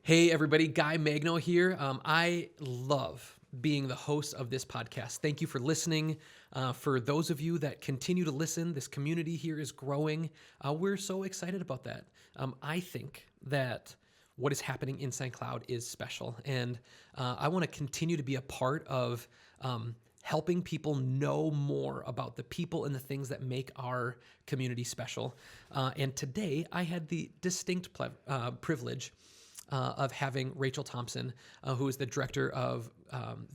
Hey everybody, Guy Magno here. I love being the host of this podcast. Thank you for listening. For those of you that continue to listen, this community here is growing. We're so excited about that. I think that what is happening in St. Cloud is special, and I want to continue to be a part of helping people know more about the people and the things that make our community special. And today I had the distinct privilege of having Rachel Thompson, who is the director of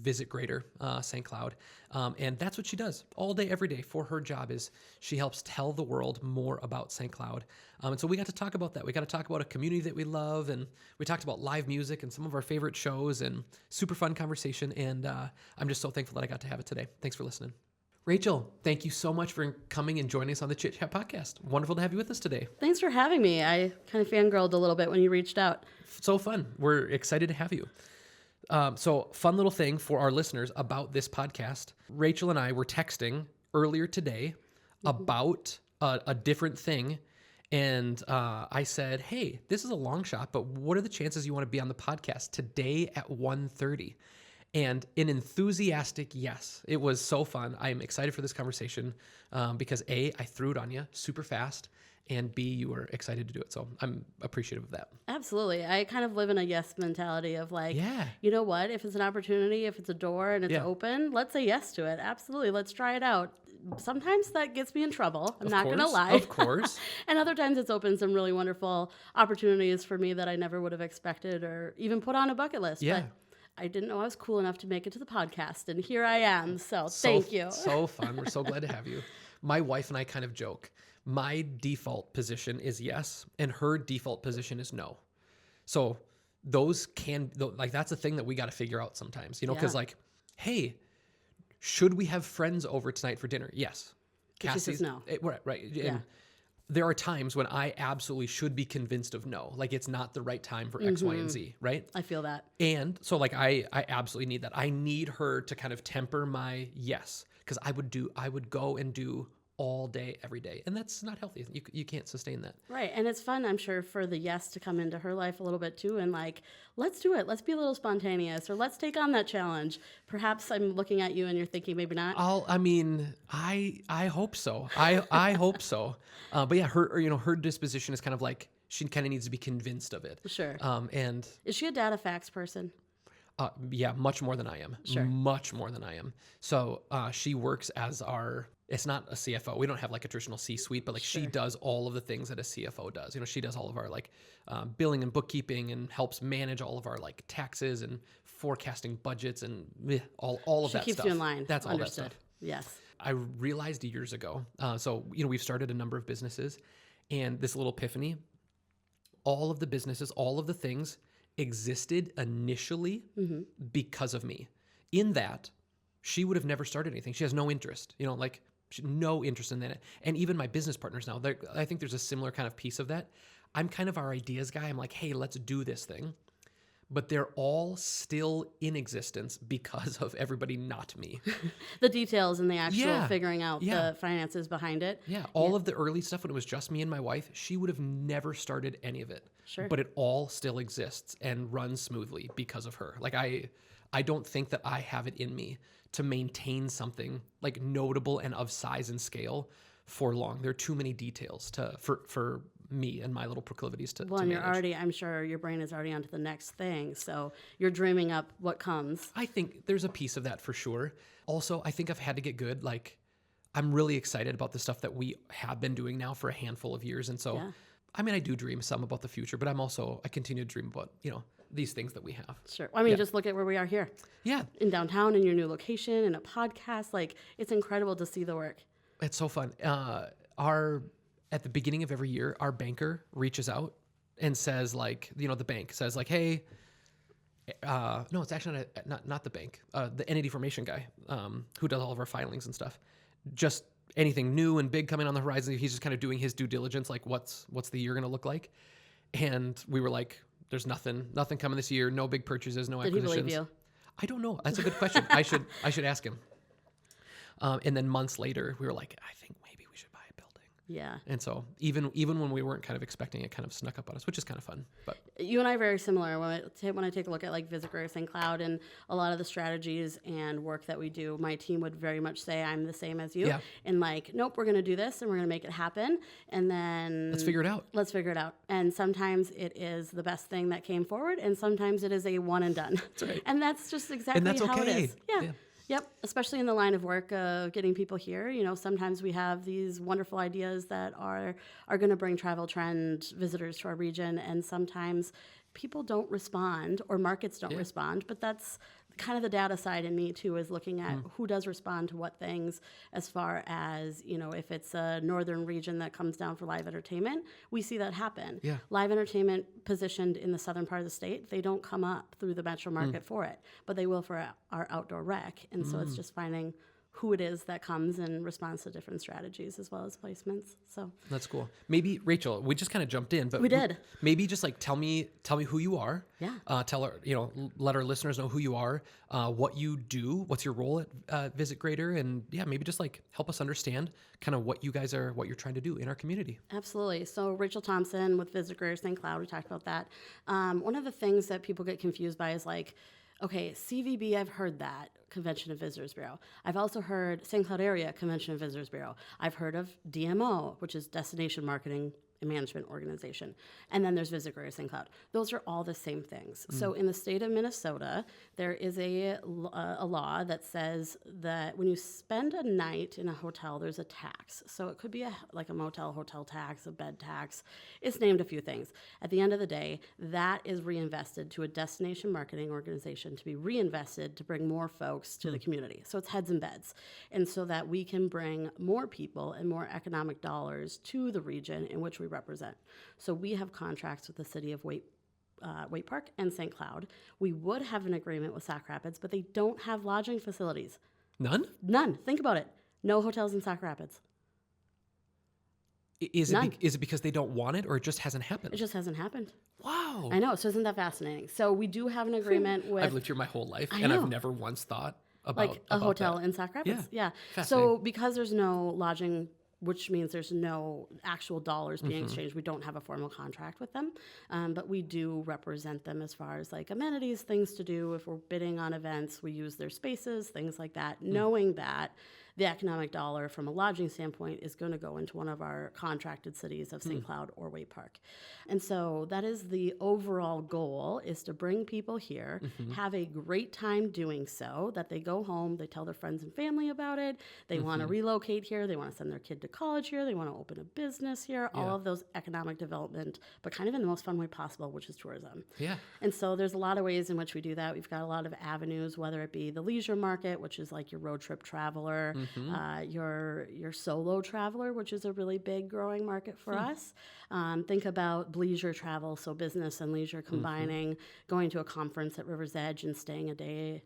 Visit Greater St. Cloud. And that's what she does all day, every day for her job is she helps tell the world more about St. Cloud. And so we got to talk about that. We got to talk about a community that we love. And we talked about live music and some of our favorite shows and super fun conversation. And I'm just so thankful that I got to have it today. Thanks for listening. Rachel, thank you so much for coming and joining us on the Chit Chat podcast. Wonderful to have you with us today. Thanks for having me. I kind of fangirled a little bit when you reached out. So fun. We're excited to have you. So fun little thing for our listeners about this podcast. Rachel and I were texting earlier today about a different thing. And I said, hey, this is a long shot, but what are the chances you want to be on the podcast today at 1:30? And an enthusiastic yes. It was so fun. I am excited for this conversation because A, I threw it on you super fast, and B, you were excited to do it. So I'm appreciative of that. Absolutely. I kind of live in a yes mentality of like, Yeah. you know what? If it's an opportunity, if it's a door and it's open, let's say yes to it. Absolutely. Let's try it out. Sometimes that gets me in trouble. I'm not going to lie. Of course. And other times it's opened some really wonderful opportunities for me that I never would have expected or even put on a bucket list. Yeah. But I didn't know I was cool enough to make it to the podcast, and here I am. So thank you. So fun. We're so glad to have you. My wife and I kind of joke. My default position is yes, and her default position is no. So those that's a thing that we got to figure out sometimes, because hey, should we have friends over tonight for dinner? Yes. Cassie says no. Right. Yeah. And there are times when I absolutely should be convinced of no, like it's not the right time for X, Y, and Z, right? I feel that. And so I absolutely need that. I need her to kind of temper my yes, because I would go and do all day, every day. And that's not healthy. You can't sustain that. Right. And it's fun, I'm sure, for the yes to come into her life a little bit too. And like, let's do it. Let's be a little spontaneous, or let's take on that challenge. Perhaps I'm looking at you and you're thinking maybe not. I hope so. I hope so. But yeah, her disposition is kind of like, she kind of needs to be convinced of it. Sure. And is she a data facts person? yeah, much more than I am. Sure. Much more than I am. So she works as it's not a CFO. We don't have like a traditional C-suite, but she does all of the things that a CFO does. She does all of our billing and bookkeeping and helps manage all of our taxes and forecasting budgets and all of that stuff. She keeps you in line. That's all Understood. that stuff. Yes. I realized years ago. So we've started a number of businesses, and this little epiphany. All of the businesses, all of the things existed initially because of me. In that, she would have never started anything. She has no interest, no interest in that. And even my business partners now, I think there's a similar kind of piece of that. I'm kind of our ideas guy. I'm like, hey, let's do this thing. But they're all still in existence because of everybody, not me. The details and the actual figuring out the finances behind it. Yeah. All of the early stuff when it was just me and my wife, she would have never started any of it. Sure. But it all still exists and runs smoothly because of her. I don't think that I have it in me to maintain something notable and of size and scale for long. There are too many details for me and my little proclivities to and manage. I'm sure your brain is already onto the next thing. So you're dreaming up what comes. I think there's a piece of that for sure. Also, I think I've had to get good. I'm really excited about the stuff that we have been doing now for a handful of years. And so, I do dream some about the future, but I continue to dream about, these things that we have. Sure. Just look at where we are here. Yeah. In downtown, in your new location, in a podcast. It's incredible to see the work. It's so fun. At the beginning of every year, our banker reaches out and says the bank says hey, no, it's actually not the bank, the entity formation guy, who does all of our filings and stuff. Just anything new and big coming on the horizon. He's just kind of doing his due diligence. What's the year going to look like? And we were like, there's nothing coming this year. No big purchases, no acquisitions. Did he believe you? I don't know. That's a good question. I should ask him. And then months later, we were like, I think maybe we should buy a building. Yeah. And so even when we weren't kind of expecting it, kind of snuck up on us, which is kind of fun. But You and I are very similar. When I take a look at like Visit Greater St. Cloud and a lot of the strategies and work that we do, my team would very much say I'm the same as you. Yeah. And like, nope, we're going to do this and we're going to make it happen. And then let's figure it out. Let's figure it out. And sometimes it is the best thing that came forward, and sometimes it is a one and done. That's right. And that's just exactly how okay. it is. Yeah. Yep, especially in the line of work of getting people here. You know, sometimes we have these wonderful ideas that are going to bring travel trend visitors to our region, and sometimes people don't respond or markets don't respond. But that's kind of the data side in me too, is looking at who does respond to what things, as far as, you know, if it's a northern region that comes down for live entertainment, we see that happen. Yeah. Live entertainment positioned in the southern part of the state, they don't come up through the metro market for it, but they will for our outdoor rec. And so it's just finding who it is that comes and responds to different strategies as well as placements. So that's cool. Maybe Rachel, we just kind of jumped in, but we did. Maybe just like tell me who you are. Yeah. Tell our, let our listeners know who you are, what you do, what's your role at Visit Greater, and maybe just like help us understand kind of what you're trying to do in our community. Absolutely. So Rachel Thompson with Visit Greater St. Cloud, we talked about that. One of the things that people get confused by is like, okay, CVB, I've heard that, Convention and Visitors Bureau. I've also heard St. Cloud Area Convention and Visitors Bureau. I've heard of DMO, which is Destination Marketing and Management Organization. And then there's Visit Greater St. Cloud. Those are all the same things. So in the state of Minnesota, there is a law that says that when you spend a night in a hotel, there's a tax. So it could be like a motel, hotel tax, a bed tax. It's named a few things. At the end of the day, that is reinvested to a destination marketing organization to be reinvested to bring more folks to the community. So it's heads and beds. And so that we can bring more people and more economic dollars to the region in which we represent. So we have contracts with the city of Waite Park and St. Cloud. We would have an agreement with Sauk Rapids, but they don't have lodging facilities. None? None. Think about it. No hotels in Sauk Rapids. Is it because they don't want it, or it just hasn't happened? It just hasn't happened. Wow. I know. So isn't that fascinating? So we do have an agreement with... I've lived here my whole life, I and know. I've never once thought about like a hotel that. in Sauk Rapids. Yeah. So because there's no lodging, which means there's no actual dollars being exchanged, we don't have a formal contract with them, but we do represent them as far as like amenities, things to do. If we're bidding on events, we use their spaces, things like that, knowing that the economic dollar from a lodging standpoint is going to go into one of our contracted cities of St. Cloud or Waite Park. And so that is the overall goal, is to bring people here, have a great time doing so, that they go home, they tell their friends and family about it, they want to relocate here, they want to send their kid to college here, they want to open a business here, all of those economic development, but kind of in the most fun way possible, which is tourism. Yeah. And so there's a lot of ways in which we do that. We've got a lot of avenues, whether it be the leisure market, which is like your road trip traveler, your solo traveler, which is a really big growing market for us. Think about bleisure travel, so business and leisure combining, going to a conference at River's Edge and staying a day,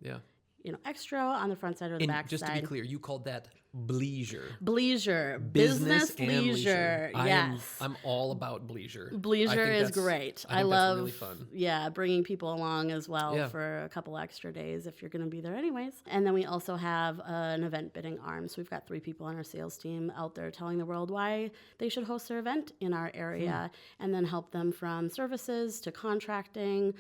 extra on the front side or the back just side. to be clear, you called that bleisure. Bleisure. Business and leisure. Yes. I'm all about bleisure. Bleisure is great. I love that's really fun. Bringing people along as well for a couple extra days if you're going to be there anyways. And then we also have an event bidding arm. So we've got 3 people on our sales team out there telling the world why they should host their event in our area, and then help them from services to contracting,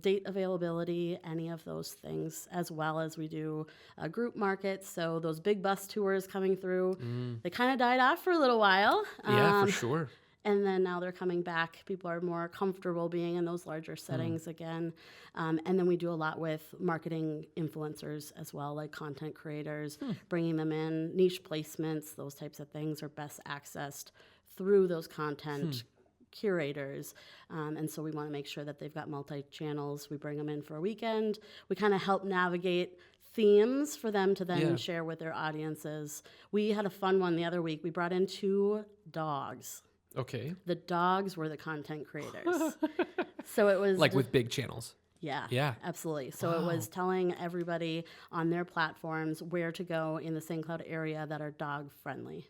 date availability, any of those things, as well as we do group markets. So those big bus tours coming through, they kind of died off for a little while. Yeah, for sure. And then now they're coming back. People are more comfortable being in those larger settings again. And then we do a lot with marketing influencers as well, like content creators, bringing them in, niche placements, those types of things are best accessed through those content curators. And so we want to make sure that they've got multi-channels. We bring them in for a weekend. We kind of help navigate themes for them to then share with their audiences. We had a fun one the other week. We brought in 2 dogs. Okay. The dogs were the content creators. So it was like with big channels. Yeah, absolutely. So it was telling everybody on their platforms where to go in the St. Cloud area that are dog friendly.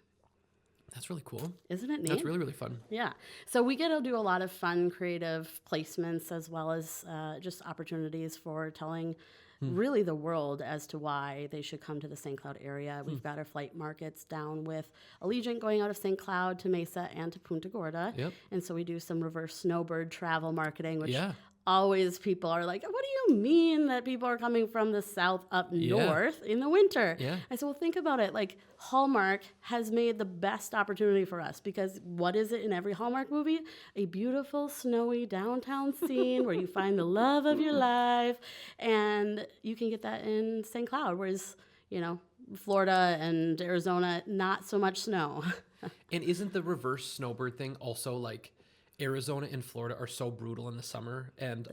That's really cool. Isn't it neat? That's really, really fun. Yeah. So we get to do a lot of fun, creative placements, as well as just opportunities for telling really the world as to why they should come to the St. Cloud area. We've got our flight markets down with Allegiant going out of St. Cloud to Mesa and to Punta Gorda. Yep. And so we do some reverse snowbird travel marketing, which Yeah. always people are like, what do you mean that people are coming from the south up north in the winter? Yeah. I said, well, think about it. Like, Hallmark has made the best opportunity for us because what is it in every Hallmark movie? A beautiful, snowy downtown scene where you find the love of your life. And you can get that in St. Cloud, whereas, Florida and Arizona, not so much snow. And isn't the reverse snowbird thing also like Arizona and Florida are so brutal in the summer, and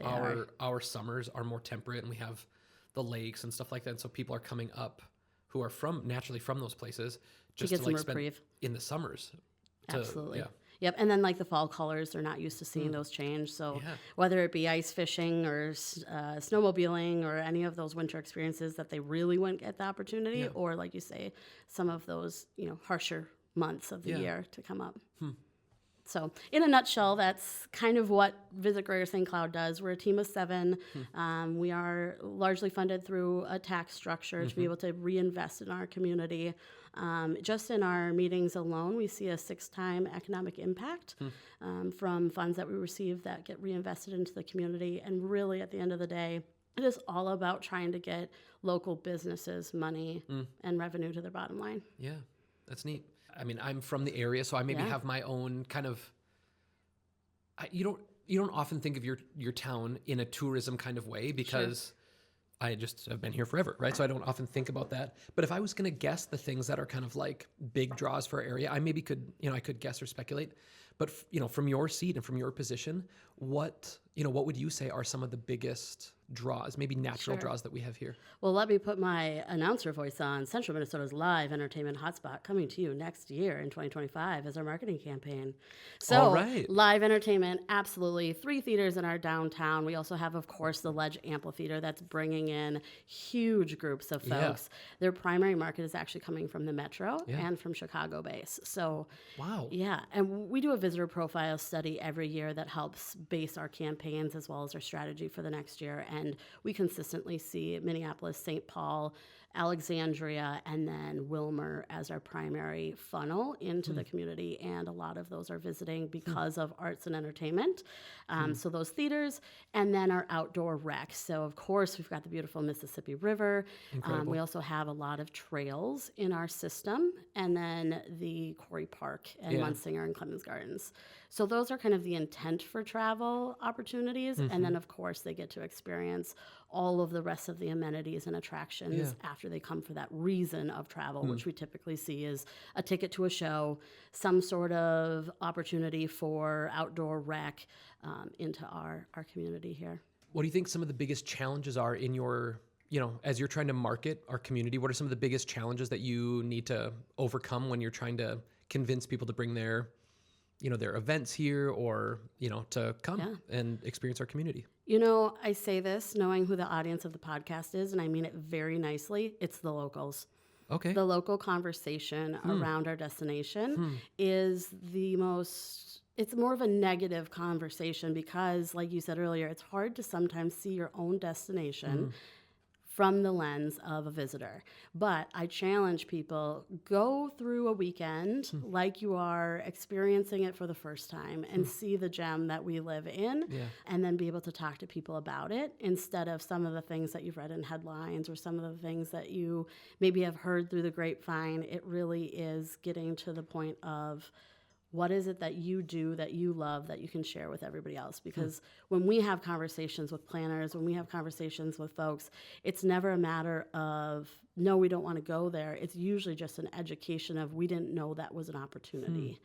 our summers are more temperate, and we have the lakes and stuff like that. And so people are coming up who are naturally from those places just get to some like spend reprieve. in the summers. Absolutely. Yeah. Yep. And then like the fall colors, they're not used to seeing those change. So whether it be ice fishing or snowmobiling or any of those winter experiences that they really wouldn't get the opportunity, or like you say, some of those, harsher months of the year to come up. So in a nutshell, that's kind of what Visit Greater St. Cloud does. We're a team of 7. We are largely funded through a tax structure to be able to reinvest in our community. Just in our meetings alone, we see a 6-time economic impact from funds that we receive that get reinvested into the community. And really, at the end of the day, it is all about trying to get local businesses money and revenue to their bottom line. Yeah, that's neat. I mean, I'm from the area, so I maybe have my own kind of. You don't often think of your town in a tourism kind of way because I just have been here forever, right? So I don't often think about that. But if I was going to guess the things that are kind of like big draws for our area, I maybe could I could guess or speculate. But from your seat and from your position, what would you say are some of the biggest draws, maybe natural draws that we have here? Well, let me put my announcer voice on. Central Minnesota's live entertainment hotspot coming to you next year in 2025 as our marketing campaign. So all right. Live entertainment, absolutely. 3 theaters in our downtown. We also have, of course, the Ledge Amphitheater that's bringing in huge groups of folks. Their primary market is actually coming from the Metro and from Chicago base. So wow. Yeah, and we do a visitor profile study every year that helps base our campaigns as well as our strategy for the next year. And we consistently see Minneapolis, St. Paul, Alexandria, and then Wilmer as our primary funnel into the community. And a lot of those are visiting because of arts and entertainment. So those theaters, and then our outdoor rec. So of course, we've got the beautiful Mississippi River. We also have a lot of trails in our system, and then the Quarry Park and Munsinger and Clemens Gardens. So those are kind of the intent for travel opportunities. And then, of course, they get to experience all of the rest of the amenities and attractions after they come for that reason of travel, which we typically see is a ticket to a show, some sort of opportunity for outdoor rec into our community here. What do you think some of the biggest challenges are in your, as you're trying to market our community? What are some of the biggest challenges that you need to overcome when you're trying to convince people to bring their events here or, to come and experience our community? I say this knowing who the audience of the podcast is, and I mean it very nicely. It's the locals. Okay. The local conversation around our destination is it's more of a negative conversation because, like you said earlier, it's hard to sometimes see your own destination from the lens of a visitor. But I challenge people, go through a weekend like you are experiencing it for the first time and see the gem that we live in and then be able to talk to people about it instead of some of the things that you've read in headlines or some of the things that you maybe have heard through the grapevine. It really is getting to the point of what is it that you do that you love that you can share with everybody else? Because when we have conversations with planners, when we have conversations with folks, it's never a matter of, no, we don't want to go there. It's usually just an education of, we didn't know that was an opportunity.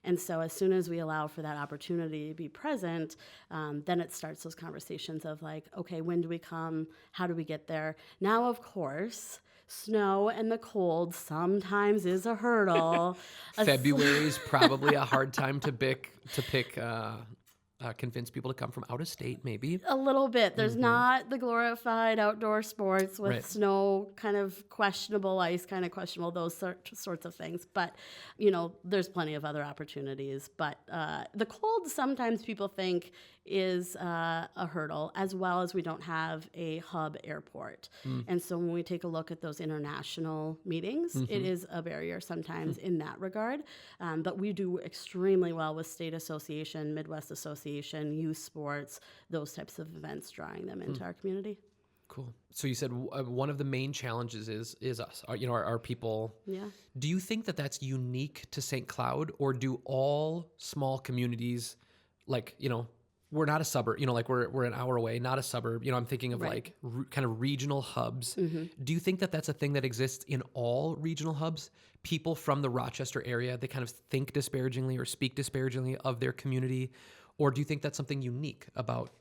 And so as soon as we allow for that opportunity to be present, then it starts those conversations of like, okay, when do we come? How do we get there? Now, of course, snow and the cold sometimes is a hurdle. February is probably a hard time to convince people to come from out of state, maybe. A little bit. There's not the glorified outdoor sports with snow kind of questionable, ice kind of questionable, those sorts of things. But, there's plenty of other opportunities. But the cold, sometimes people think is a hurdle, as well as we don't have a hub airport. And so when we take a look at those international meetings, it is a barrier sometimes in that regard. But we do extremely well with State Association, Midwest Association, youth sports, those types of events, drawing them into our community. Cool. So you said one of the main challenges is us, our people. Yeah. Do you think that that's unique to St. Cloud, or do all small communities, like, we're not a suburb, like we're an hour away, not a suburb. I'm thinking of like kind of regional hubs. Do you think that that's a thing that exists in all regional hubs? People from the Rochester area, they kind of think disparagingly or speak disparagingly of their community, or do you think that's something unique about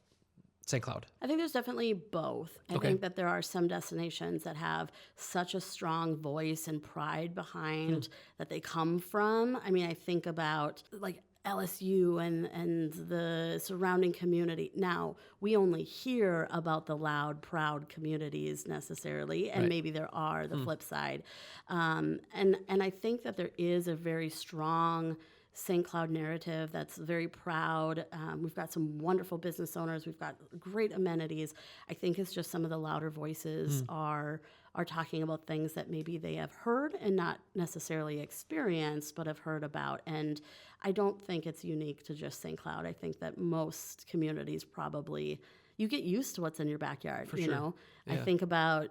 St. Cloud? I think there's definitely both. I think that there are some destinations that have such a strong voice and pride behind that they come from. I mean, I think about like LSU and the surrounding community. Now, we only hear about the loud, proud communities necessarily, and maybe there are the flip side. And I think that there is a very strong St. Cloud narrative that's very proud. We've got some wonderful business owners. We've got great amenities. I think it's just some of the louder voices are talking about things that maybe they have heard and not necessarily experienced, but have heard about. And I don't think it's unique to just St. Cloud. I think that most communities probably, you get used to what's in your backyard, For sure. I think about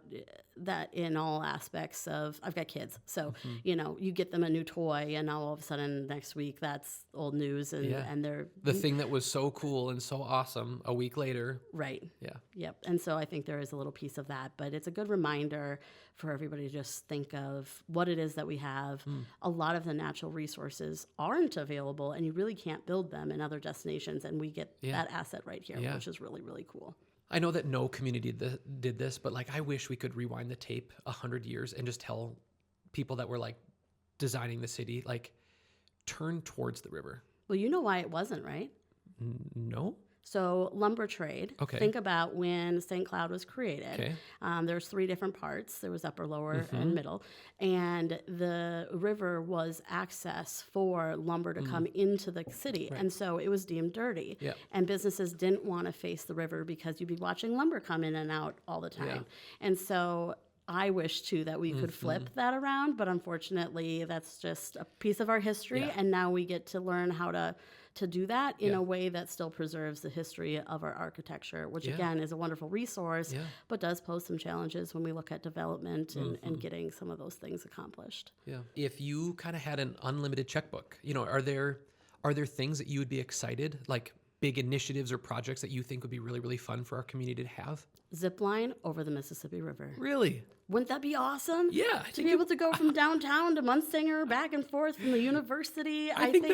that in all aspects of, I've got kids, so, you get them a new toy and now all of a sudden next week that's old news and they're... The thing that was so cool and so awesome a week later. Right. Yeah. Yep. And so I think there is a little piece of that, but it's a good reminder for everybody to just think of what it is that we have. A lot of the natural resources aren't available and you really can't build them in other destinations, and we get that asset right here, which is really, really cool. I know that no community did this, but like I wish we could rewind the tape 100 years and just tell people that were like designing the city, like, turn towards the river. Well, you know why it wasn't, right? No? So lumber trade. Okay. Think about when St. Cloud was created. Okay. There's 3 different parts. There was upper, lower, and middle. And the river was access for lumber to come into the city. Right. And so it was deemed dirty. Yeah. And businesses didn't want to face the river because you'd be watching lumber come in and out all the time. Yeah. And so I wish too that we could flip that around, but unfortunately that's just a piece of our history. Yeah. And now we get to learn how to do that in a way that still preserves the history of our architecture, which again is a wonderful resource, but does pose some challenges when we look at development and getting some of those things accomplished. Yeah. If you kind of had an unlimited checkbook, are there things that you would be excited, like big initiatives or projects that you think would be really, really fun for our community to have? Zip line over the Mississippi River. Really? Wouldn't that be awesome? Yeah. To be able to go from downtown to Munstinger, back and forth from the university. I think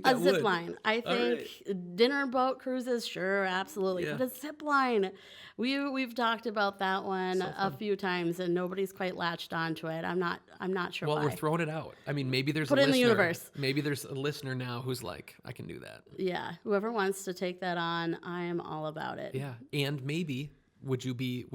that a would. zip line. I think dinner boat cruises, sure, absolutely. Yeah. But a zip line, we've talked about that one a few times, and nobody's quite latched onto it. I'm not sure Well, why. we're throwing it out. I mean, maybe there's Put a it in listener. the universe. Maybe there's a listener now who's like, I can do that. Yeah, whoever wants to take that on, I am all about it. Yeah, and maybe would you be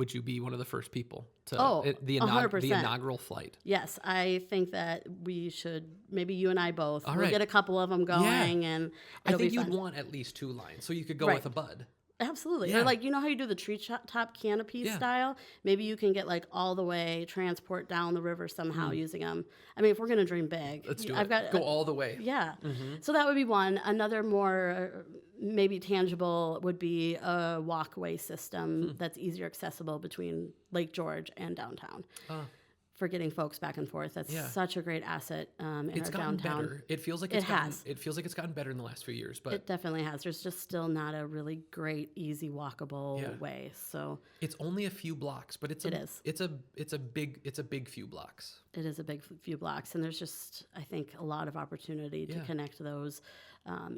one of the first people to the 100%. inaugural flight? Yes, I think that we should. Maybe you and I both. All we'll right. get a couple of them going, and I it'll think be you'd fun. want at least 2 lines, so you could go Right. with a bud. Absolutely. Yeah. Or like, you know how you do the tree top canopy style? Maybe you can get like all the way, transport down the river somehow using them. I mean, if we're going to dream big. Let's do I've it. got Go all the way. Yeah. So that would be one. Another more maybe tangible would be a walkway system that's easier accessible between Lake George and downtown. For getting folks back and forth. That's such a great asset in It's our gotten downtown. better. It feels like It it feels like it's gotten better in the last few years, but It definitely has. There's just still not a really great, easy, walkable way. So it's only a few blocks, but it's It is. It's a big few blocks. it is a big few blocks, and there's just, I think, a lot of opportunity to connect those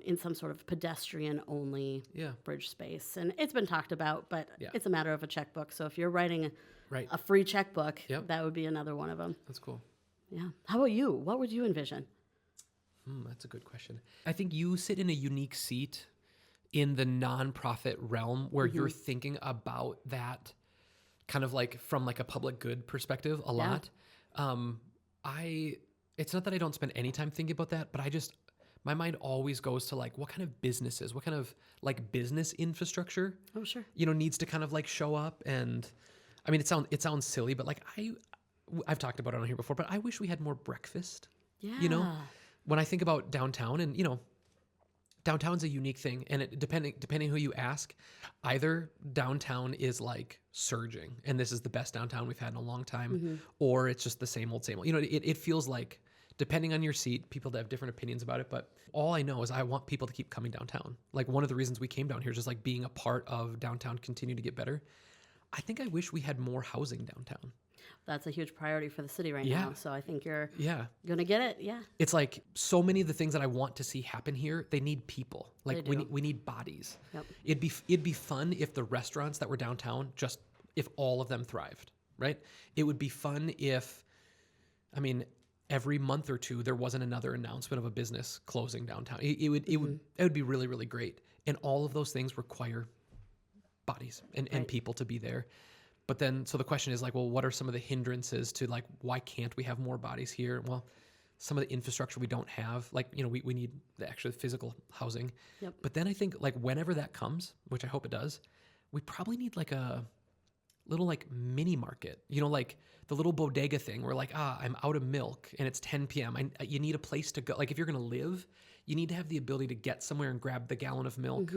in some sort of pedestrian-only bridge space. And it's been talked about, but it's a matter of a checkbook. So if you're writing a free checkbook, that would be another one of them. That's cool. Yeah. How about you? What would you envision? That's a good question. I think you sit in a unique seat in the nonprofit realm where you're thinking about that kind of like from like a public good perspective a lot. It's not that I don't spend any time thinking about that, but my mind always goes to like what kind of businesses, what kind of like business infrastructure, Oh, sure. needs to kind of like show up. And I mean, it sounds silly, but like I've talked about it on here before, but I wish we had more breakfast. Yeah. When I think about downtown, and downtown's a unique thing, and depending who you ask, either downtown is like surging, and this is the best downtown we've had in a long time, or it's just the same old, same old. It feels like, depending on your seat, people have different opinions about it. But all I know is I want people to keep coming downtown. Like one of the reasons we came down here is just like being a part of downtown continue to get better. I think I wish we had more housing downtown. That's a huge priority for the city right Yeah. now. So I think you're Yeah. going to get it. Yeah. It's like so many of the things that I want to see happen here, they need people. Like They do. we need bodies. Yep. It'd be fun if the restaurants that were downtown, just if all of them thrived, right? It would be fun if, I mean, every month or two there wasn't another announcement of a business closing downtown. It would be really, really great. And all of those things require bodies and people to be there. But then, so the question is like, well, what are some of the hindrances to like, why can't we have more bodies here? Well, some of the infrastructure we don't have, like, we need the actual physical housing. Yep. But then I think like whenever that comes, which I hope it does, we probably need like a little like mini market, like the little bodega thing where like, I'm out of milk and it's 10 p.m. You need a place to go. Like if you're going to live, you need to have the ability to get somewhere and grab the gallon of milk.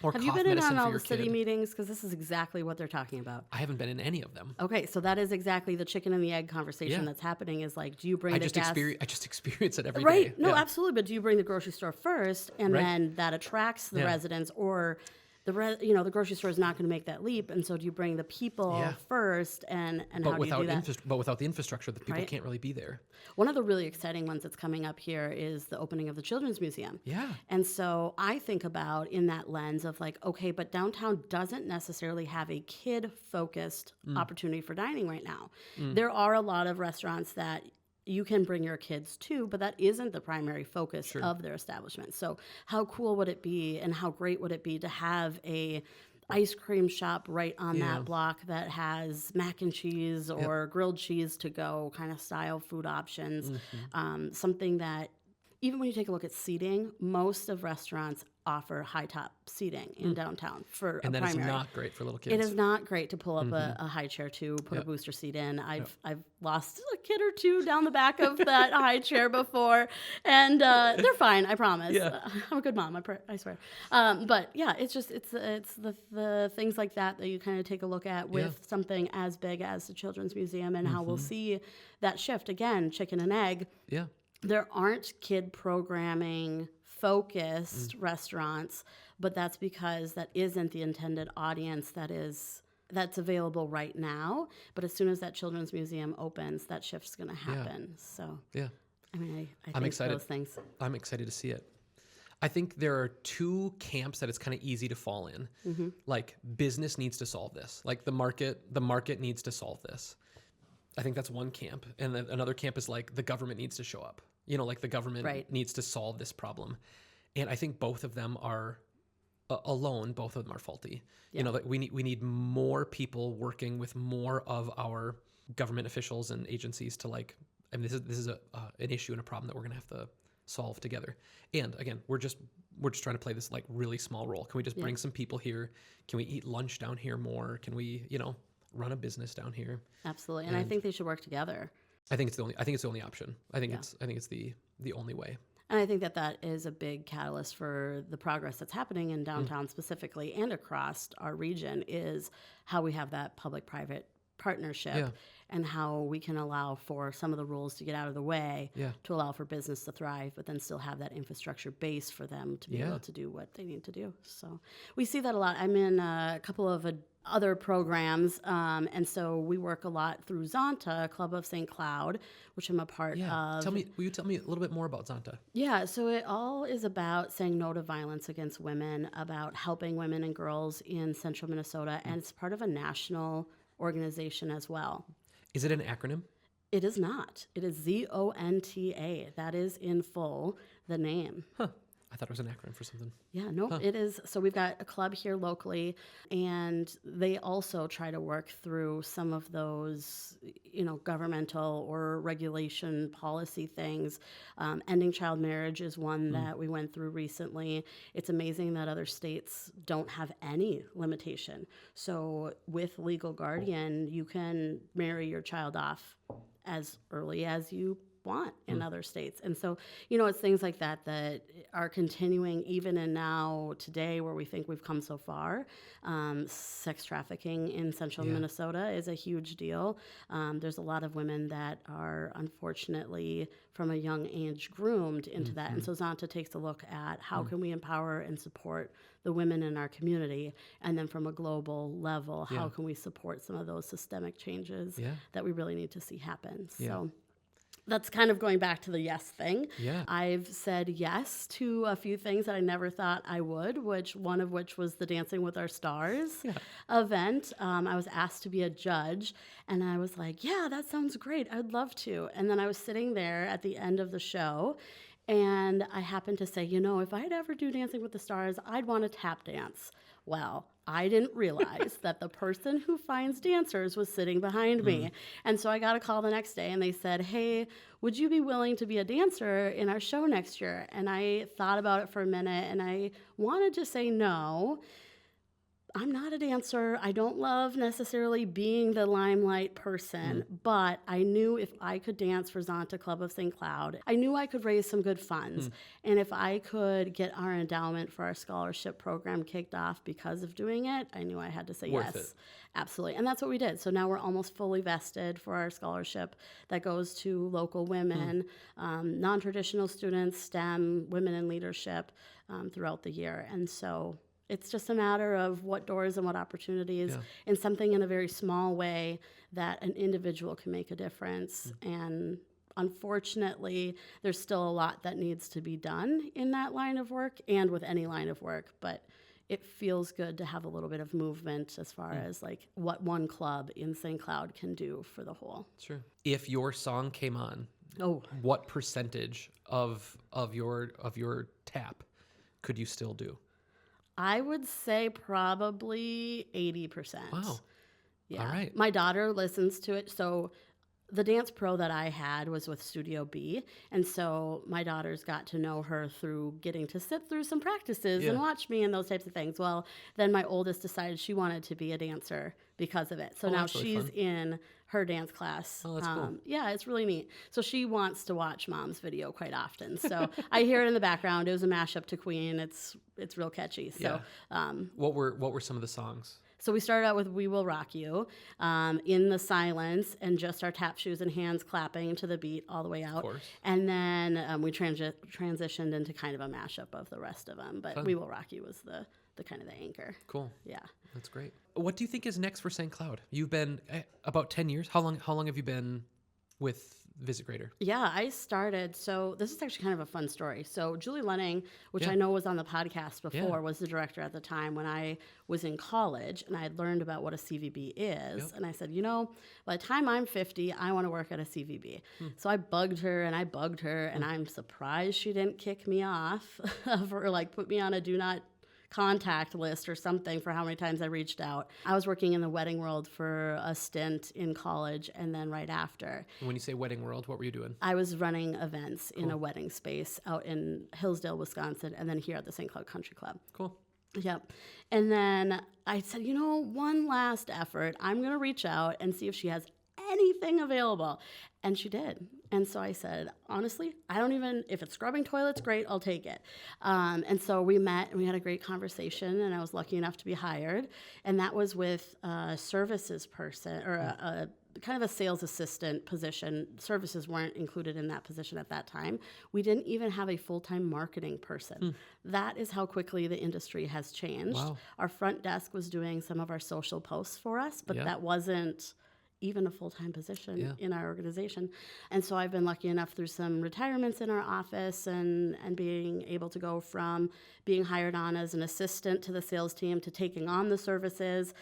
Or Have you cough been in medicine on for all your the city kid. meetings? Because this is exactly what they're talking about. I haven't been in any of them. Okay, so that is exactly the chicken and the egg conversation that's happening. Is like, do you bring I the just gas? I just experience it every day. Right? No, Yeah. absolutely. But do you bring the grocery store first, and Right. then that attracts the Yeah. residents, or the the grocery store is not going to make that leap, and so do you bring the people Yeah. first, and how But do you do that? but without the infrastructure, the people Right. can't really be there. One of the really exciting ones that's coming up here is the opening of the Children's Museum. Yeah. And so I think about in that lens of like, okay, but downtown doesn't necessarily have a kid-focused opportunity for dining right now. There are a lot of restaurants that you can bring your kids to, but that isn't the primary focus of their establishment. So how cool would it be and how great would it be to have a ice cream shop right on that block that has mac and cheese or grilled cheese to go kind of style food options. Something that, even when you take a look at seating, most of restaurants offer high top seating in downtown for And a that is primary. not great for little kids. It is not great to pull up a high chair to put a booster seat in. I've lost a kid or two down the back of that high chair before, and they're fine. I promise. Yeah. I'm a good mom. I swear. But yeah, it's the things like that you kind of take a look at with something as big as the Children's Museum, and how we'll see that shift again. Chicken and egg. Yeah. There aren't kid programming focused restaurants, but that's because that isn't the intended audience that's available right now. But as soon as that Children's Museum opens, that shift's going to happen. So Yeah. I mean, I I'm think excited. those things. I'm excited to see it. I think there are two camps that it's kind of easy to fall in. Like business needs to solve this. Like the market needs to solve this. I think that's one camp. And then another camp is like the government needs to show up. Like the government needs to solve this problem. And I think both of them are alone. Both of them are faulty. Like we need more people working with more of our government officials and agencies to like, I mean, this is an issue and a problem that we're going to have to solve together. And again, we're just trying to play this like really small role. Can we just bring some people here? Can we eat lunch down here more? Can we, run a business down here? Absolutely. And I think they should work together. I think it's the only option. I think it's the only way. And I think that is a big catalyst for the progress that's happening in downtown specifically and across our region, is how we have that public-private partnership and how we can allow for some of the rules to get out of the way to allow for business to thrive, but then still have that infrastructure base for them to be able to do what they need to do. So we see that a lot. I'm in a couple of other programs, and so we work a lot through Zonta, Club of St. Cloud, which I'm a part of. Will you tell me a little bit more about Zonta? Yeah, so it all is about saying no to violence against women, about helping women and girls in central Minnesota, and it's part of a national organization as well. Is it an acronym? It is not. It is ZONTA. That is in full the name. Huh. I thought it was an acronym for something. Yeah, nope, it is. So we've got a club here locally, and they also try to work through some of those, governmental or regulation policy things. Ending child marriage is one that we went through recently. It's amazing that other states don't have any limitation. So with legal guardian, you can marry your child off as early as you want in other states. And so, it's things like that that are continuing even in now today where we think we've come so far. Sex trafficking in central Minnesota is a huge deal. There's a lot of women that are unfortunately from a young age groomed into that. And so Zonta takes a look at how can we empower and support the women in our community, and then from a global level, how can we support some of those systemic changes that we really need to see happen. So that's kind of going back to the yes thing. Yeah. I've said yes to a few things that I never thought I would, one of which was the Dancing with Our Stars event. I was asked to be a judge, and I was like, yeah, that sounds great. I'd love to. And then I was sitting there at the end of the show, and I happened to say, if I'd ever do Dancing with the Stars, I'd want to tap dance. Well, I didn't realize that the person who finds dancers was sitting behind me. And so I got a call the next day, and they said, hey, would you be willing to be a dancer in our show next year? And I thought about it for a minute, and I wanted to say no. I'm not a dancer. I don't love necessarily being the limelight person, but I knew if I could dance for Zonta Club of St. Cloud, I knew I could raise some good funds. And if I could get our endowment for our scholarship program kicked off because of doing it, I knew I had to say Worth yes. it. Absolutely. And that's what we did. So now we're almost fully vested for our scholarship that goes to local women, non-traditional students, STEM, women in leadership throughout the year. And so it's just a matter of what doors and what opportunities and something in a very small way that an individual can make a difference. And unfortunately, there's still a lot that needs to be done in that line of work and with any line of work. But it feels good to have a little bit of movement as far as like what one club in St. Cloud can do for the whole. Sure. If your song came on, what percentage of your tap could you still do? I would say probably 80%. Wow. Yeah. All right. My daughter listens to it. So the dance pro that I had was with Studio B. And so my daughters got to know her through getting to sit through some practices and watch me and those types of things. Well, then my oldest decided she wanted to be a dancer because of it. So now that's really she's fun. in her dance class. Oh, that's cool. Yeah, it's really neat. So she wants to watch Mom's video quite often. So I hear it in the background. It was a mashup to Queen. It's real catchy. So What were some of the songs? So we started out with We Will Rock You in the silence and just our tap shoes and hands clapping to the beat all the way out. Of course. And then we transitioned into kind of a mashup of the rest of them. But We Will Rock You was the kind of the anchor. Cool. Yeah. That's great. What do you think is next for St. Cloud? You've been about 10 years. How long have you been with Visit Greater? Yeah, I started. So this is actually kind of a fun story. So Julie Lenning, which I know was on the podcast before, was the director at the time when I was in college, and I had learned about what a CVB is. And I said, by the time I'm 50, I want to work at a CVB. So I bugged her, and I'm surprised she didn't kick me off or like put me on a do not contact list or something for how many times I reached out. I was working in the wedding world for a stint in college and then right after. And when you say wedding world, what were you doing? I was running events in a wedding space out in Hillsdale, Wisconsin, and then here at the St. Cloud Country Club. Cool. Yep. And then I said, one last effort. I'm going to reach out and see if she has anything available. And she did. And so I said, honestly, if it's scrubbing toilets, great, I'll take it. And so we met and we had a great conversation, and I was lucky enough to be hired. And that was with a services person or a kind of a sales assistant position. Services weren't included in that position at that time. We didn't even have a full-time marketing person. That is how quickly the industry has changed. Wow. Our front desk was doing some of our social posts for us, but that wasn't even a full-time position Yeah. in our organization. And so I've been lucky enough through some retirements in our office and being able to go from being hired on as an assistant to the sales team to taking on the services.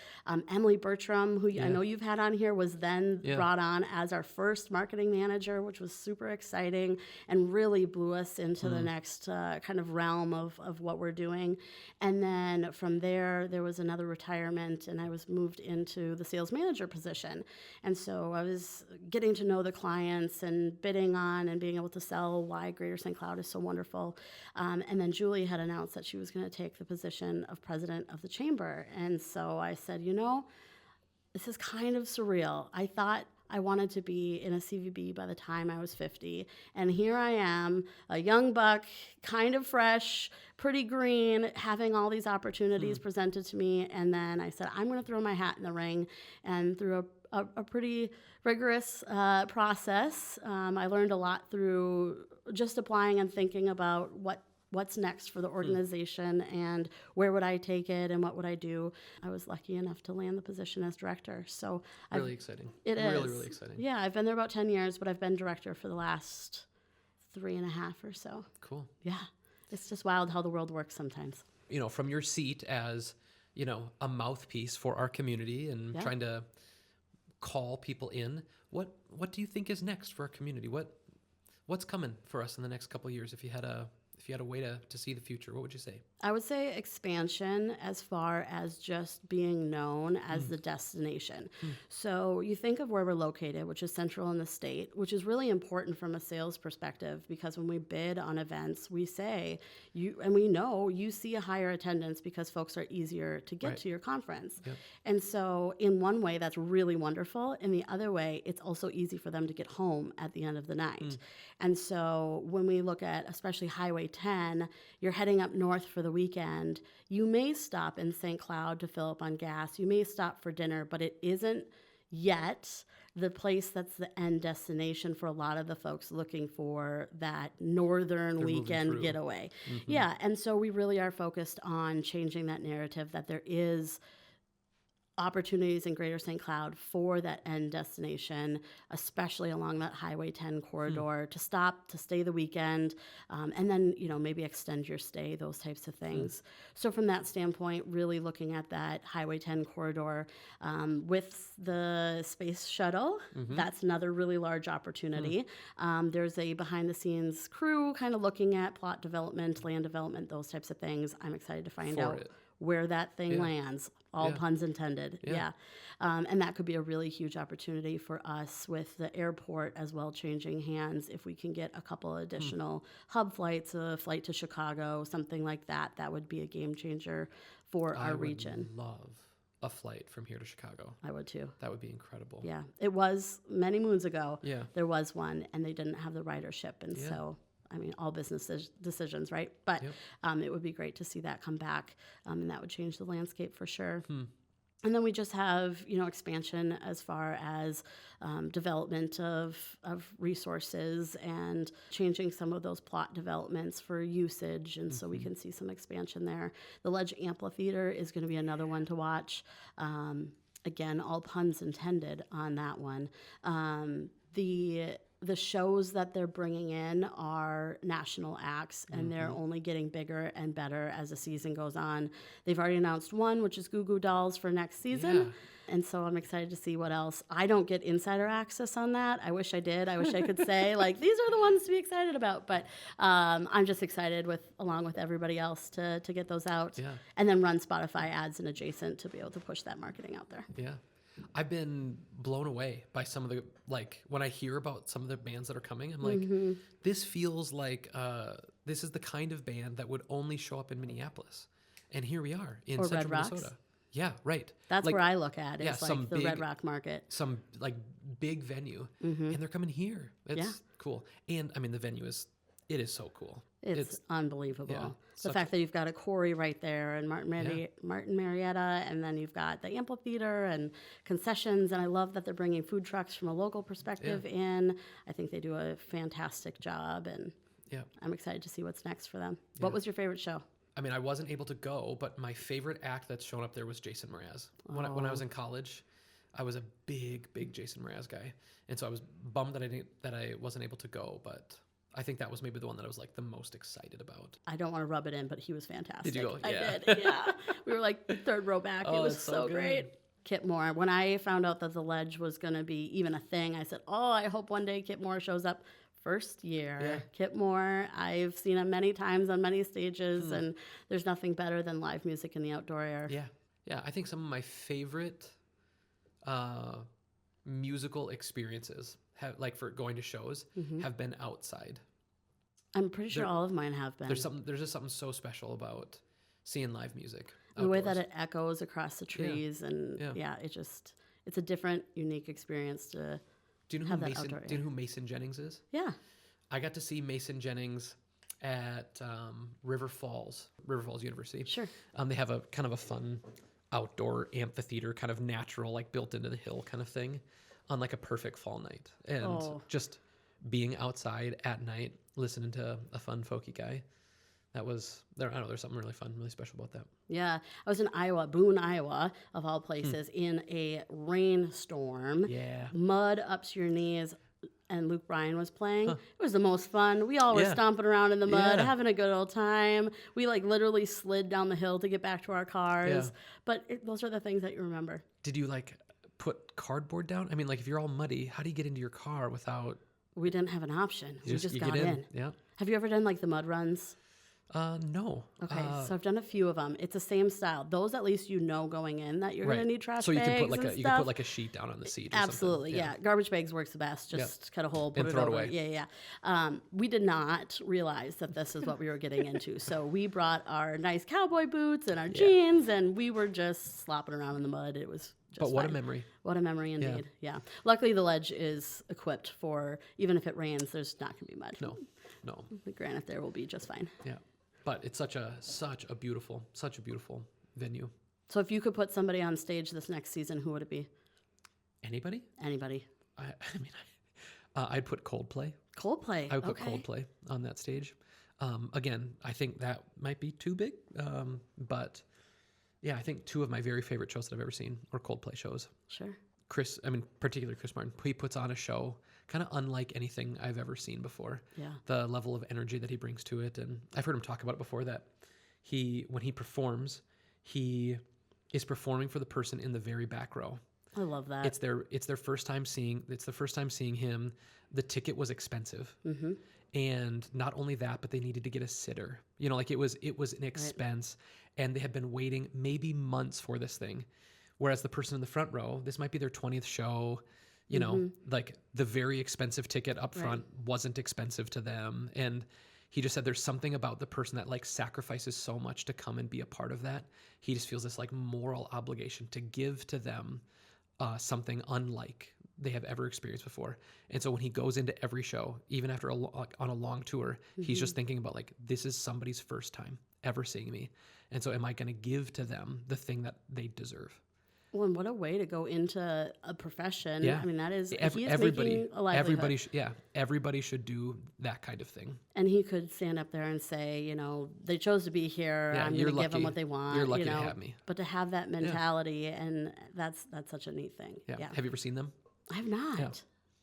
Emily Bertram, who I know you've had on here, was then brought on as our first marketing manager, which was super exciting and really blew us into the next kind of realm of what we're doing. And then from there was another retirement, and I was moved into the sales manager position. And so I was getting to know the clients and bidding on and being able to sell why Greater St. Cloud is so wonderful. And then Julie had announced that she was going to take the position of president of the chamber. And so I said, this is kind of surreal. I thought I wanted to be in a CVB by the time I was 50. And here I am, a young buck, kind of fresh, pretty green, having all these opportunities presented to me. And then I said, I'm going to throw my hat in the ring. And through a pretty rigorous process, I learned a lot through just applying and thinking about what's next for the organization and where would I take it and what would I do. I was lucky enough to land the position as director. So really exciting. It is. Really, really exciting. Yeah, I've been there about 10 years, but I've been director for the last 3.5 or so. Cool. Yeah. It's just wild how the world works sometimes. From your seat as, a mouthpiece for our community and trying to call people in, what do you think is next for our community? What's coming for us in the next couple of years? If you had a way to see the future, what would you say? I would say expansion as far as just being known as the destination. So you think of where we're located, which is central in the state, which is really important from a sales perspective, because when we bid on events, we say, we know you see a higher attendance because folks are easier to get to your conference. Yep. And so in one way, that's really wonderful. In the other way, it's also easy for them to get home at the end of the night. And so when we look at especially Highway 10, you're heading up north for the weekend, you may stop in St. Cloud to fill up on gas. You may stop for dinner, but it isn't yet the place that's the end destination for a lot of the folks looking for that northern weekend getaway. Yeah, and so we really are focused on changing that narrative that there is opportunities in Greater St. Cloud for that end destination, especially along that Highway 10 corridor, to stop, to stay the weekend, and then, maybe extend your stay, those types of things. So from that standpoint, really looking at that Highway 10 corridor with the space shuttle, that's another really large opportunity. There's a behind-the-scenes crew kind of looking at plot development, land development, those types of things. I'm excited to find out where that thing lands. All puns intended. Yeah. And that could be a really huge opportunity for us with the airport as well changing hands. If we can get a couple additional hub flights, a flight to Chicago, something like that, that would be a game changer for our region. I would love a flight from here to Chicago. I would too. That would be incredible. Yeah. It was many moons ago. Yeah. There was one, and they didn't have the ridership. And so all business decisions, right? But it would be great to see that come back, and that would change the landscape for sure. And then we just have, expansion as far as development of resources and changing some of those plot developments for usage. And so we can see some expansion there. The Ledge Amphitheater is going to be another one to watch. Again, all puns intended on that one. The shows that they're bringing in are national acts, and they're only getting bigger and better as the season goes on. They've already announced one, which is Goo Goo Dolls for next season. And so I'm excited to see what else. I don't get insider access on that. I wish I did. I wish I could say, these are the ones to be excited about. But I'm just excited along with everybody else to get those out. Yeah. And then run Spotify ads and adjacent to be able to push that marketing out there. Yeah. I've been blown away by some of the, when I hear about some of the bands that are coming, I'm like, this feels like this is the kind of band that would only show up in Minneapolis. And here we are in central Minnesota. Yeah, right. That's where I look at. It's the Red Rock market. Some big venue. And they're coming here. It's cool. And the venue is so cool. It's unbelievable. Yeah, the fact that you've got a quarry right there and Martin Marietta, and then you've got the amphitheater and concessions. And I love that they're bringing food trucks from a local perspective in. I think they do a fantastic job, and I'm excited to see what's next for them. What was your favorite show? I wasn't able to go, but my favorite act that's shown up there was Jason Mraz. When I was in college, I was a big Jason Mraz guy, and so I was bummed that I wasn't able to go, but I think that was maybe the one that I was like the most excited about. I don't want to rub it in, but he was fantastic. Did you go? I Yeah. did. Yeah. We were like third row back. Oh, it was it's so so good. great. Kip Moore. When I found out that the Ledge was going to be even a thing, I said, "Oh, I hope one day Kip Moore shows up." First year, Yeah. Kip Moore. I've seen him many times on many stages, and there's nothing better than live music in the outdoor air. Yeah. I think some of my favorite musical experiences like for going to shows have been outside. I'm pretty sure all of mine have been. There's just something so special about seeing live music. The way that outdoors. it echoes across the trees, and it's a different, unique experience to. Do you know have that outdoor Do you know who Mason Jennings is? Yeah. I got to see Mason Jennings at River Falls University. Sure. They have a kind of a fun outdoor amphitheater, kind of natural, like built into the hill kind of thing, on like a perfect fall night, and just being outside at night, listening to a fun folky guy. That was there. I don't know. There's something really fun, really special about that. Yeah, I was in Iowa, Boone, Iowa, of all places, in a rainstorm. Yeah. Mud up to your knees, and Luke Bryan was playing. It was the most fun. We all were stomping around in the mud, having a good old time. We like literally slid down the hill to get back to our cars. Yeah. But those are the things that you remember. Did you like put cardboard down? I mean, like if you're all muddy, how do you get into your car without? We didn't have an option. We just you got get in. Yeah. Have you ever done like the mud runs? No. Okay, so I've done a few of them. It's the same style. Those at least you know going in that you're Right. going to need trash So you bags can put like and you stuff. can put like a sheet down on the seat. Or Absolutely, something. yeah. Garbage bags works the best. Just cut a hole, put And it throw it over. away. Yeah. We did not realize that this is what we were getting into. So we brought our nice cowboy boots and our jeans, and we were just slopping around in the mud. It was just But what a fun. memory. What a memory indeed. Yeah. Luckily, the Ledge is equipped for, even if it rains, there's not going to be mud. No. The granite there will be just fine. Yeah. But it's such a beautiful venue. So if you could put somebody on stage this next season, who would it be? Anybody? Anybody. I'd put Coldplay. Coldplay. I would put okay. Coldplay on that stage. Again, I think that might be too big. But yeah, I think two of my very favorite shows that I've ever seen are Coldplay shows. Sure. Particularly Chris Martin. He puts on a show kind of unlike anything I've ever seen before. Yeah. The level of energy that he brings to it. And I've heard him talk about it before that when he performs, he is performing for the person in the very back row. I love that. It's their first time seeing him. The ticket was expensive. Mm-hmm. And not only that, but they needed to get a sitter. You know, like it was an expense, and they had been waiting maybe months for this thing. Whereas the person in the front row, this might be their 20th show, you know, like the very expensive ticket up front wasn't expensive to them. And he just said there's something about the person that like sacrifices so much to come and be a part of that. He just feels this like moral obligation to give to them something unlike they have ever experienced before. And so when he goes into every show, even after on a long tour, he's just thinking about like, this is somebody's first time ever seeing me. And so am I going to give to them the thing that they deserve? Well, and what a way to go into a profession. Yeah. I mean, that is, Everybody, making a livelihood. everybody should do that kind of thing. And he could stand up there and say, you know, they chose to be here. Yeah, I'm going to give them what they want. You're lucky you know? to have me. But to have that mentality, and that's such a neat thing. Yeah. Have you ever seen them? I have not. Yeah.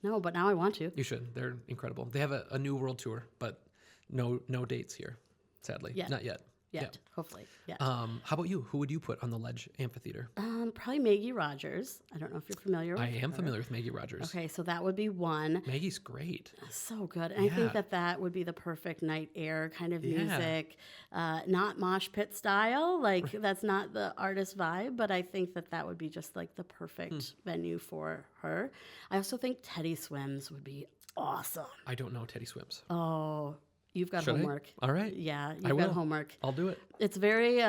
No, but now I want to. You should. They're incredible. They have a new world tour, but no dates here, sadly. Not yet. Hopefully. Yeah. How about you? Who would you put on the Ledge Amphitheater? Probably Maggie Rogers. I don't know if you're familiar with I am her. familiar with Maggie Rogers. Okay, so that would be one. Maggie's great. So good. And I think that would be the perfect night air kind of music. Not mosh pit style. Like, that's not the artist vibe, but I think that would be just like the perfect venue for her. I also think Teddy Swims would be awesome. I don't know Teddy Swims. Oh, you've got Should I? homework. All right. Yeah, I you've got will. homework. I'll do it. It's very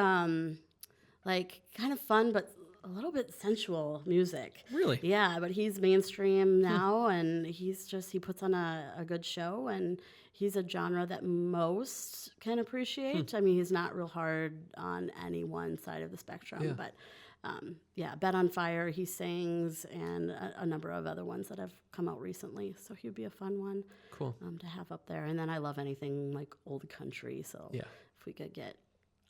like kind of fun, but a little bit sensual music. Really? Yeah, but he's mainstream now, and he puts on a good show, and he's a genre that most can appreciate. I mean, he's not real hard on any one side of the spectrum, but Bet on Fire, he sings, and a number of other ones that have come out recently. So he'd be a fun one Cool. to have up there. And then I love anything like old country, so if we could get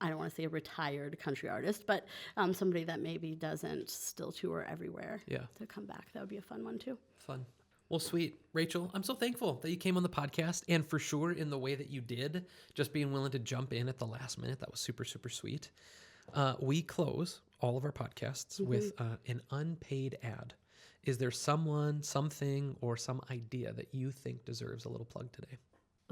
I don't want to say a retired country artist, but somebody that maybe doesn't still tour everywhere to come back. That would be a fun one too. Fun. Well, sweet. Rachel, I'm so thankful that you came on the podcast, and for sure in the way that you did, just being willing to jump in at the last minute. That was super, super sweet. We close all of our podcasts with an unpaid ad. Is there someone, something, or some idea that you think deserves a little plug today?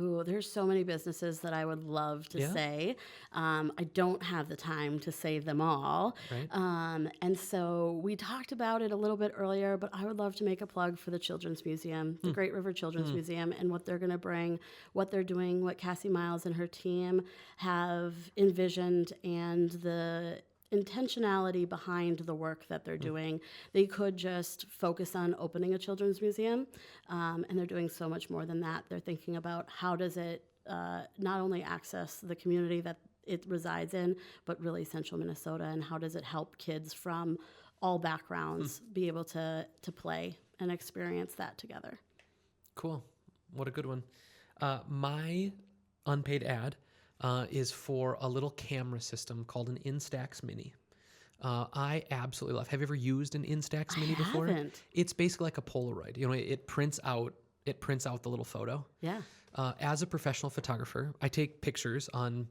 Ooh, there's so many businesses that I would love to say. I don't have the time to say them all. Right. And so we talked about it a little bit earlier, but I would love to make a plug for the Children's Museum, the Great River Children's Museum, and what they're going to bring, what they're doing, what Cassie Miles and her team have envisioned, and the intentionality behind the work that they're doing. They could just focus on opening a children's museum, and they're doing so much more than that. They're thinking about how does it not only access the community that it resides in, but really central Minnesota, and how does it help kids from all backgrounds be able to play and experience that together. Cool. What a good one. My unpaid ad is for a little camera system called an Instax Mini. I absolutely love. Have you ever used an Instax Mini before? Haven't. It's basically like a Polaroid. You know, it prints out the little photo. Yeah. As a professional photographer, I take pictures on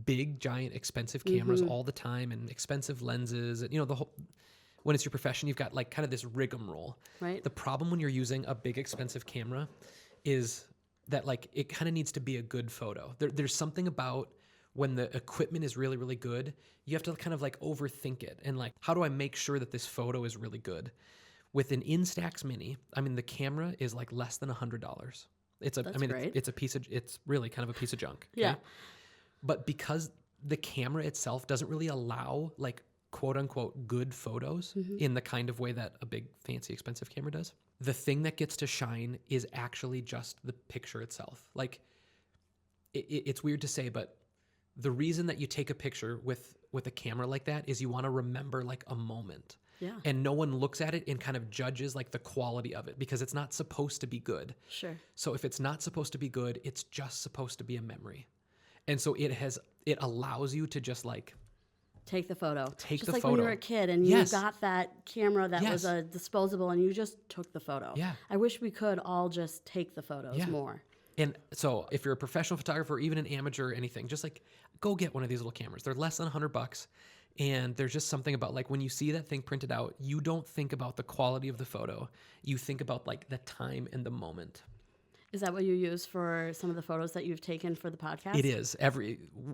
big, giant, expensive cameras all the time, and expensive lenses. And, you know, when it's your profession, you've got like kind of this rigmarole. Right. The problem when you're using a big, expensive camera is that like it kind of needs to be a good photo. There's something about when the equipment is really, really good, you have to kind of like overthink it. And like, how do I make sure that this photo is really good? With an Instax Mini, I mean, the camera is like less than $100. It's great. It's really kind of a piece of junk. Okay? Yeah. But because the camera itself doesn't really allow like quote unquote good photos in the kind of way that a big, fancy, expensive camera does, the thing that gets to shine is actually just the picture itself. Like, it's weird to say, but the reason that you take a picture with a camera like that is you want to remember like a moment. Yeah. And no one looks at it and kind of judges like the quality of it because it's not supposed to be good. Sure. So if it's not supposed to be good, it's just supposed to be a memory. And so it allows you to just like take the photo. Take just the like photo. when you were a kid and Yes. you got that camera that Yes. was a disposable and you just took the photo. Yeah. I wish we could all just take the photos Yeah. more. And so if you're a professional photographer or even an amateur or anything, just like go get one of these little cameras. They're less than $100. And there's just something about like when you see that thing printed out, you don't think about the quality of the photo. You think about like the time and the moment. Is that what you use for some of the photos that you've taken for the podcast? It is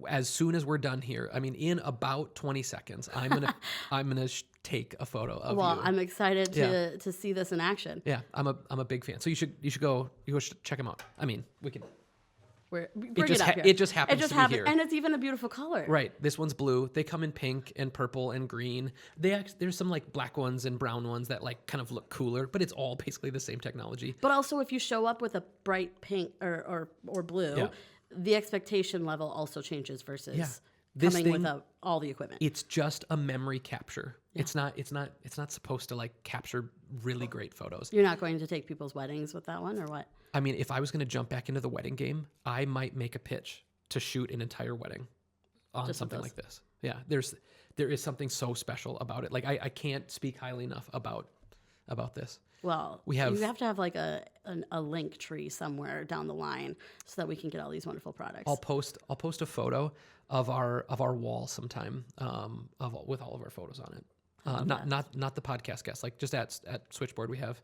as soon as we're done here. I mean, in about 20 seconds, I'm gonna take a photo of you. Well, I'm excited to see this in action. Yeah, I'm a big fan. So you should go check them out. I mean, we can. Bring It just up here. it just happens to be here. And it's even a beautiful color. Right. This one's blue. They come in pink and purple and green. There's some like black ones and brown ones that like kind of look cooler, but it's all basically the same technology. But also, if you show up with a bright pink or blue, the expectation level also changes versus This coming thing, with all the equipment. It's just a memory capture. Yeah. It's not supposed to like capture really great photos. You're not going to take people's weddings with that one, or what? I mean, if I was going to jump back into the wedding game, I might make a pitch to shoot an entire wedding on just something like this. Yeah, there is something so special about it. Like I can't speak highly enough about this. Well, you have to have like a link tree somewhere down the line so that we can get all these wonderful products. I'll post a photo of our wall sometime with all of our photos on it. Not the podcast guests. Like just at Switchboard we have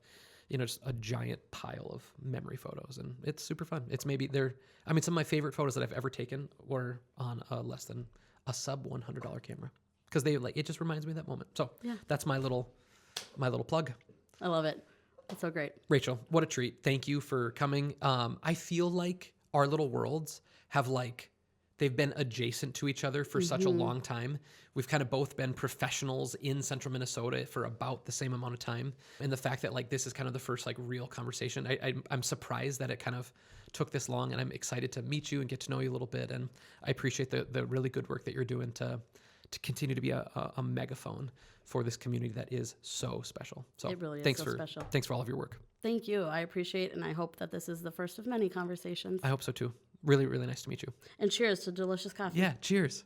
just a giant pile of memory photos, and it's super fun. It's some of my favorite photos that I've ever taken were on less than a sub $100 camera because it just reminds me of that moment. So that's my little plug. I love it. That's so great. Rachel, what a treat. Thank you for coming. I feel like our little worlds have they've been adjacent to each other for such a long time. We've kind of both been professionals in central Minnesota for about the same amount of time. And the fact that this is kind of the first real conversation, I'm surprised that it kind of took this long, and I'm excited to meet you and get to know you a little bit. And I appreciate the really good work that you're doing to continue to be a megaphone for this community that is so special. So it really is special. Thanks for all of your work. Thank you. I appreciate, and I hope that this is the first of many conversations. I hope so too. Really, really nice to meet you. And cheers to delicious coffee. Yeah, cheers.